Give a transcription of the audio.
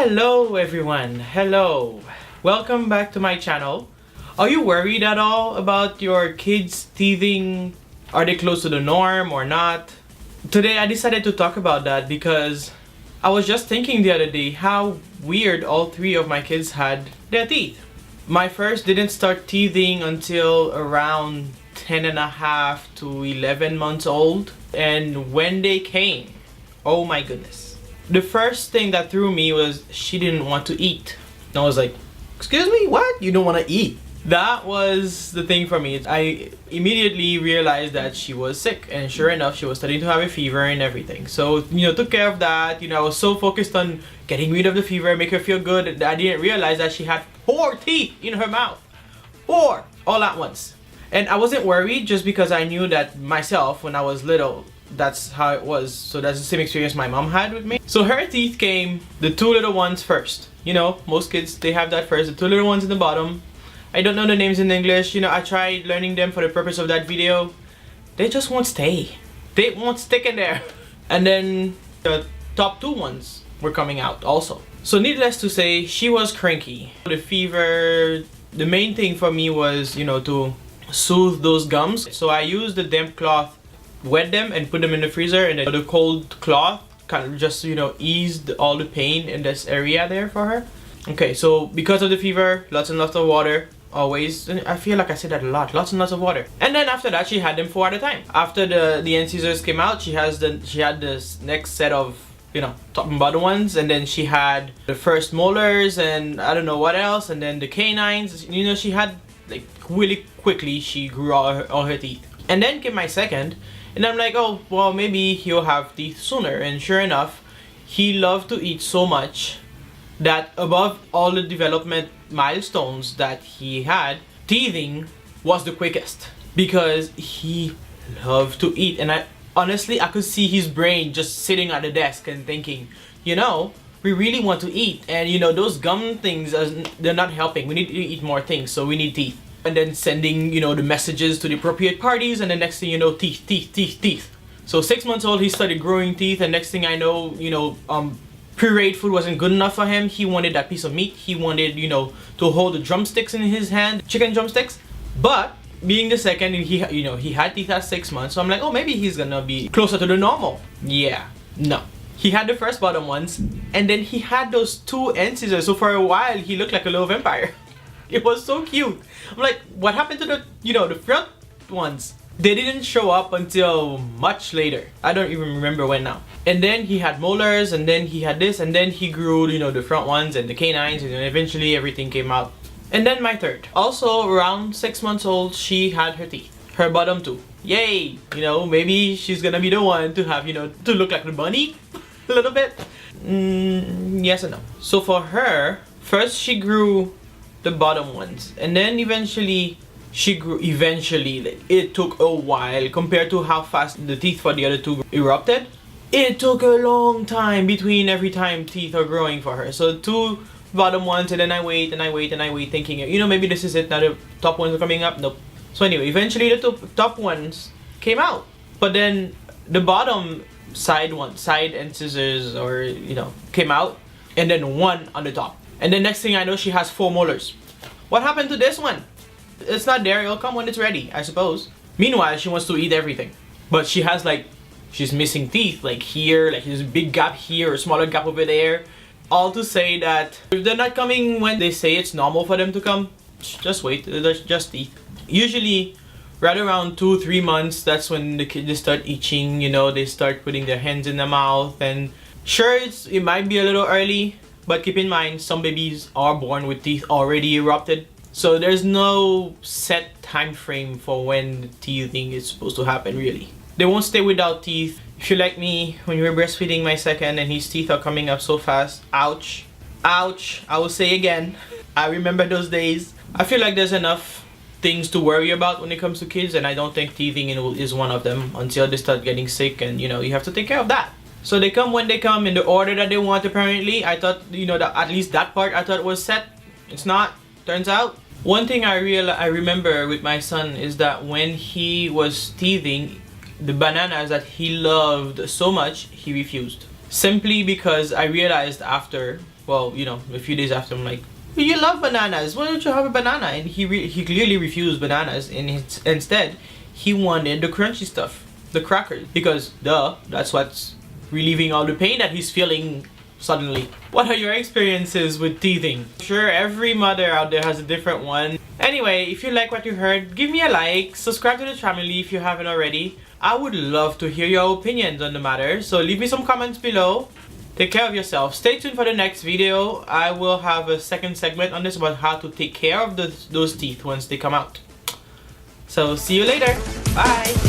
Hello everyone, hello. Welcome back to my channel. Are you worried at all about your kids teething? Are they close to the norm or not? Today I decided to talk about that because I was just thinking the other day how weird all three of my kids had their teeth. My first didn't start teething until around 10 and a half to 11 months old, and when they came, oh my goodness. The first thing that threw me was she didn't want to eat. And I was like, excuse me, what? You don't want to eat? That was the thing for me. I immediately realized that she was sick, and sure enough, she was starting to have a fever and everything. So, took care of that. I was so focused on getting rid of the fever, make her feel good, that I didn't realize that she had 4 teeth in her mouth. 4! All at once. And I wasn't worried just because I knew that myself, when I was little, that's how it was. So that's the same experience my mom had with me. So her teeth came, the 2 little ones first. Most kids, they have that first, the 2 little ones in the bottom. I don't know the names in English. I tried learning them for the purpose of that video. They just won't stay. They won't stick in there. And then the top 2 ones were coming out also. So needless to say, she was cranky. The fever, the main thing for me was, to soothe those gums. So I used the damp cloth, wet them and put them in the freezer, and then the cold cloth kind of just eased all the pain in this area there for her. Okay, so because of the fever, lots and lots of water always, and I feel like I say that a lot, lots and lots of water. And then after that, she had them 4 at a time. After the end scissors came out, she had this next set of top and bottom ones, and then she had the first molars and I don't know what else, and then the canines. She had, like, really quickly she grew all her teeth. And then came my second, and I'm like, oh, well, maybe he'll have teeth sooner. And sure enough, he loved to eat so much that above all the development milestones that he had, teething was the quickest because he loved to eat. And honestly, I could see his brain just sitting at the desk and thinking, we really want to eat, and those gum things, they're not helping. We need to eat more things, so we need teeth. And then sending, the messages to the appropriate parties, and the next thing you know, teeth, teeth, teeth, teeth. So 6 months old, he started growing teeth, and next thing I know, pureed food wasn't good enough for him. He wanted that piece of meat. He wanted, to hold the drumsticks in his hand, chicken drumsticks. But being the second, and he had teeth at 6 months, so I'm like, oh, maybe he's gonna be closer to the normal. Yeah, no. He had the first bottom ones, and then he had those 2 end scissors. So for a while, he looked like a little vampire. It was so cute. I'm like, what happened to the, the front ones? They didn't show up until much later. I don't even remember when now. And then he had molars, and then he had this, and then he grew, the front ones and the canines, and then eventually everything came out. And then my third. Also around 6 months old, she had her teeth. Her bottom 2. Yay! Maybe she's gonna be the one to have, to look like the bunny a little bit. Yes and no. So for her, first she grew the bottom ones, and then eventually she grew. It took a while compared to how fast the teeth for the other 2 erupted. It took a long time between every time teeth are growing for her. So 2 bottom ones, and then I wait and I wait and I wait, thinking maybe this is it now, the top ones are coming up. Nope. So anyway, eventually the top ones came out, but then the bottom side end scissors, or came out, and then 1 on the top. And then next thing I know, she has 4 molars. What happened to this one? It's not there. It'll come when it's ready, I suppose. Meanwhile, she wants to eat everything. But she has, she's missing teeth, like here, like there's a big gap here, a smaller gap over there. All to say that if they're not coming when they say it's normal for them to come, just wait. They're just teeth. Usually, right around 2-3 months, that's when the kids start itching. They start putting their hands in their mouth. And sure, it might be a little early, but keep in mind, some babies are born with teeth already erupted. So there's no set time frame for when the teething is supposed to happen, really. They won't stay without teeth. If you're like me, when you were breastfeeding my second and his teeth are coming up so fast, ouch. Ouch. I will say again, I remember those days. I feel like there's enough things to worry about when it comes to kids, and I don't think teething is one of them until they start getting sick, and you have to take care of that. So they come when they come, in the order that they want, apparently. I thought, that at least that part I thought was set. It's not, turns out. One thing I remember with my son is that when he was teething, the bananas that he loved so much, he refused. Simply because I realized after well, you know, a few days after, I'm like, you love bananas, why don't you have a banana? And he clearly refused bananas, and instead he wanted the crunchy stuff, the crackers, because duh, that's what's relieving all the pain that he's feeling suddenly. What are your experiences with teething? Sure, every mother out there has a different one. Anyway, if you like what you heard, give me a like, subscribe to the channel if you haven't already. I would love to hear your opinions on the matter, so leave me some comments below. Take care of yourself. Stay tuned for the next video. I will have a second segment on this about how to take care of those teeth once they come out. So see you later. Bye.